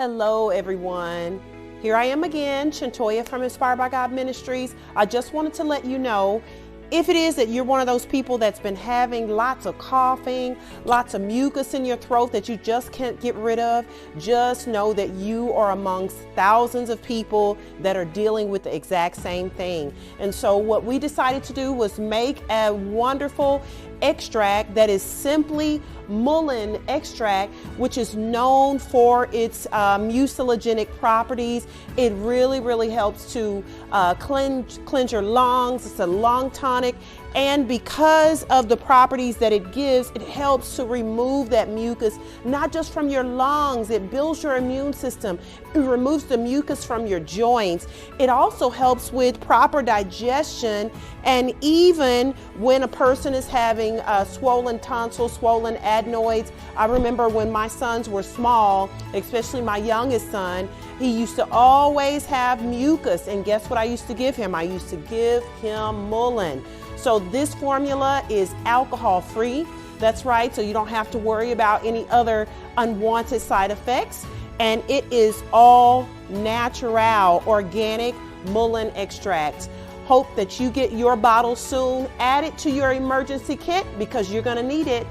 Hello, everyone. Here I am again, Shantoya from By God Ministries. I just wanted to let you know, if it is that you're one of those people that's been having lots of coughing, lots of mucus in your throat that you just can't get rid of, just know that you are amongst thousands of people that are dealing with the exact same thing. And so what we decided to do was make a wonderful extract that is simply Mullein extract, which is known for its mucilagenic properties. It really helps to cleanse your lungs. It's a lung tonic, and because of the properties that it gives, it helps to remove that mucus, not just from your lungs. It builds your immune system. It removes the mucus from your joints. It also helps with proper digestion, and even when a person is having swollen tonsils, swollen adenoids. I remember when my sons were small, especially my youngest son, he used to always have mucus, and guess what I used to give him? I used to give him Mullein. So this formula is alcohol free. That's right, so you don't have to worry about any other unwanted side effects. And it is all natural, organic Mullein extracts. Hope that you get your bottle soon. Add it to your emergency kit because you're going to need it.